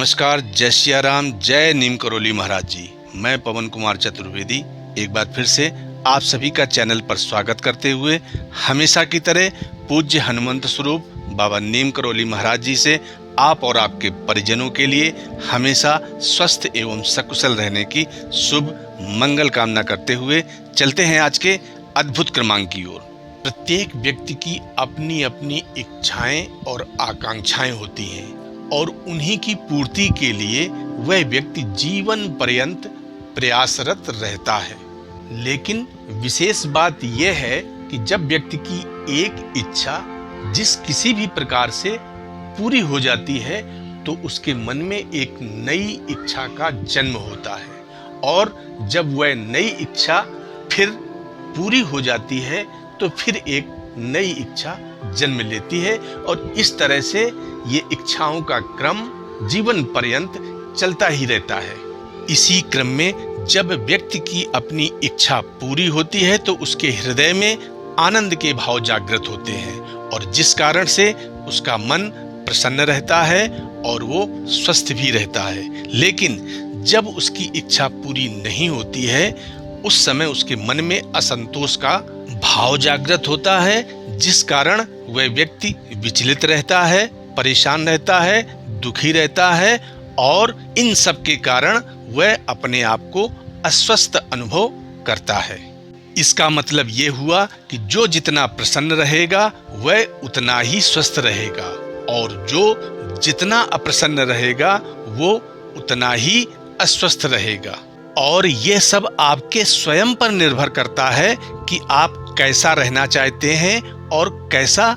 नमस्कार, जय सिया राम, जय नीम करौली महाराज जी। मैं पवन कुमार चतुर्वेदी एक बार फिर से आप सभी का चैनल पर स्वागत करते हुए हमेशा की तरह पूज्य हनुमंत स्वरूप बाबा नीम करौली महाराज जी से आप और आपके परिजनों के लिए हमेशा स्वस्थ एवं सकुशल रहने की शुभ मंगल कामना करते हुए चलते हैं आज के अद्भुत क्रमांक की ओर। प्रत्येक व्यक्ति की अपनी अपनी इच्छाएं और आकांक्षाएं होती हैं और उन्हीं की पूर्ति के लिए वह व्यक्ति जीवन पर्यंत प्रयासरत रहता है। लेकिन विशेष बात यह है कि जब व्यक्ति की एक इच्छा जिस किसी भी प्रकार से पूरी हो जाती है तो उसके मन में एक नई इच्छा का जन्म होता है, और जब वह नई इच्छा फिर पूरी हो जाती है तो फिर एक नई इच्छा जन्म लेती है, और इस तरह से ये इच्छाओं का क्रम जीवन पर्यंत चलता ही रहता है। इसी क्रम में जब व्यक्ति की अपनी इच्छा पूरी होती है तो उसके हृदय में आनंद के भाव जागृत होते हैं, और जिस कारण से उसका मन प्रसन्न रहता है और वो स्वस्थ भी रहता है। लेकिन जब उसकी इच्छा पूरी नहीं होती है उस समय उसके मन में असंतोष का भाव जागृत होता है, जिस कारण वह व्यक्ति विचलित रहता है, परेशान रहता है, दुखी रहता है, और इन सब के कारण वह अपने आप को अस्वस्थ अनुभव करता है। इसका मतलब ये हुआ कि जो जितना प्रसन्न रहेगा वह उतना ही स्वस्थ रहेगा, और जो जितना अप्रसन्न रहेगा वो उतना ही अस्वस्थ रहेगा। और ये सब आपके स्वयं पर निर्भर करता है कि आप कैसा रहना चाहते हैं और कैसा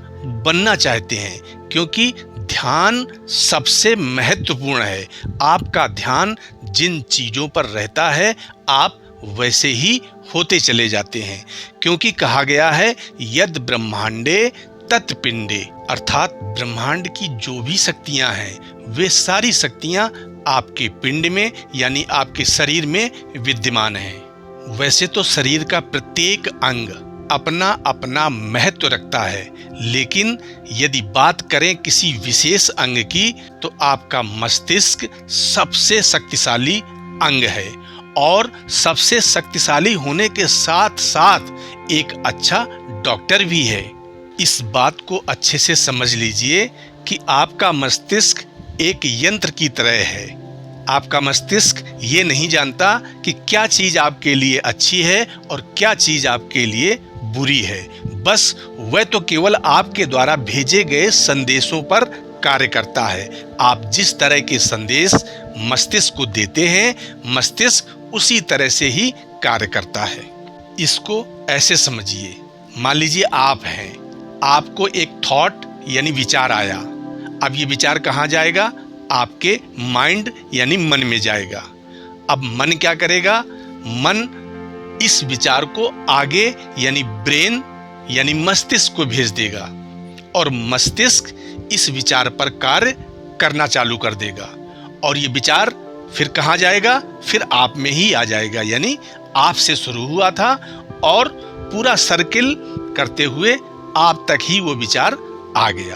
बनना चाहते हैं, क्योंकि ध्यान सबसे महत्वपूर्ण है। आपका ध्यान जिन चीजों पर रहता है आप वैसे ही होते चले जाते हैं, क्योंकि कहा गया है यद ब्रह्मांडे तत्पिंडे, अर्थात ब्रह्मांड की जो भी शक्तियां हैं वे सारी शक्तियां आपके पिंड में यानी आपके शरीर में विद्यमान हैं। वैसे तो शरीर का प्रत्येक अंग अपना अपना महत्व रखता है, लेकिन यदि बात करें किसी विशेष अंग की तो आपका मस्तिष्क सबसे शक्तिशाली अंग है, और सबसे शक्तिशाली होने के साथ साथ एक अच्छा डॉक्टर भी है। इस बात को अच्छे से समझ लीजिए कि आपका मस्तिष्क एक यंत्र की तरह है। आपका मस्तिष्क ये नहीं जानता कि क्या चीज आपके लिए अच्छी है और क्या चीज आपके लिए बुरी है। बस वह तो केवल आपके द्वारा भेजे गए संदेशों पर कार्य करता है। आप जिस तरह के संदेश मस्तिष्क को देते हैं मस्तिष्क उसी तरह से ही कार्य करता है। इसको ऐसे समझिए, मान लीजिए आप हैं, आपको एक थॉट यानी विचार आया। अब ये विचार कहाँ जाएगा? आपके माइंड यानी मन में जाएगा। अब मन क्या करेगा? मन इस विचार को आगे यानी ब्रेन यानी मस्तिष्क को भेज देगा, और मस्तिष्क इस विचार पर कार्य करना चालू कर देगा, और ये विचार फिर कहाँ जाएगा? फिर आप में ही आ जाएगा, यानी आपसे शुरू हुआ था और पूरा सर्किल करते हुए आप तक ही वो विचार आ गया।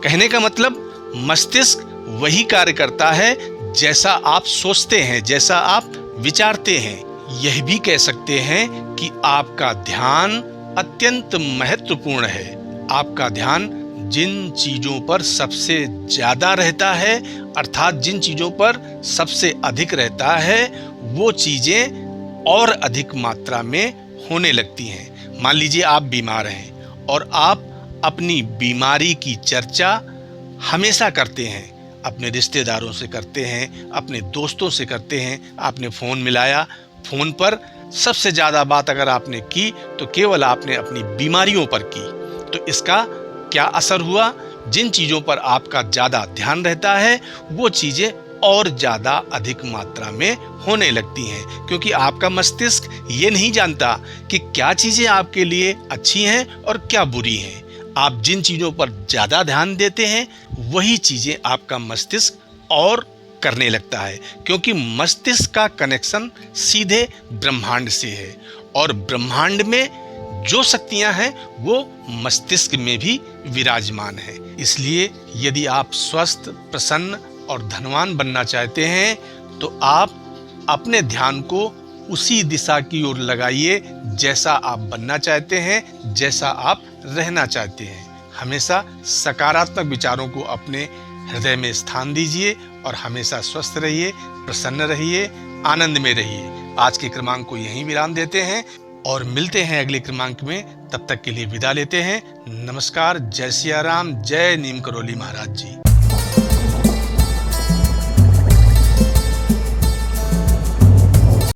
कहने का मतलब मस्तिष्क वही कार्य करता है जैसा आप सोचते हैं, जैसा आप विचारते हैं। यह भी कह सकते हैं कि आपका ध्यान अत्यंत महत्वपूर्ण है। आपका ध्यान जिन चीजों पर सबसे ज्यादा रहता है, अर्थात जिन चीजों पर सबसे अधिक रहता है, वो चीजें और अधिक मात्रा में होने लगती हैं। मान लीजिए आप बीमार हैं और आप अपनी बीमारी की चर्चा हमेशा करते हैं, अपने रिश्तेदारों से करते हैं, अपने दोस्तों से करते हैं। आपने फोन मिलाया, फोन पर सबसे ज्यादा बात अगर आपने की तो केवल आपने अपनी बीमारियों पर की। तो इसका क्या असर हुआ? जिन चीजों पर आपका ज्यादा ध्यान रहता है वो चीजें और ज्यादा अधिक मात्रा में होने लगती हैं, क्योंकि आपका मस्तिष्क ये नहीं जानता कि क्या चीजें आपके लिए अच्छी हैं और क्या बुरी हैं। आप जिन चीजों पर ज्यादा ध्यान देते हैं वही चीजें आपका मस्तिष्क और करने लगता है, क्योंकि मस्तिष्क का कनेक्शन सीधे ब्रह्मांड से है, और ब्रह्मांड में जो शक्तियां हैं वो मस्तिष्क में भी विराजमान है। इसलिए यदि आप स्वस्थ, प्रसन्न और धनवान बनना चाहते हैं तो आप अपने ध्यान को उसी दिशा की ओर लगाइए जैसा आप बनना चाहते हैं, जैसा आप रहना चाहते हैं। हमेशा सकारात्मक विचारों को अपने हृदय में स्थान दीजिए और हमेशा स्वस्थ रहिए, प्रसन्न रहिए, आनंद में रहिए। आज के क्रमांक को यहीं विराम देते हैं और मिलते हैं अगले क्रमांक में। तब तक के लिए विदा लेते हैं। नमस्कार। जय सिया राम। जय नीम करौली महाराज जी।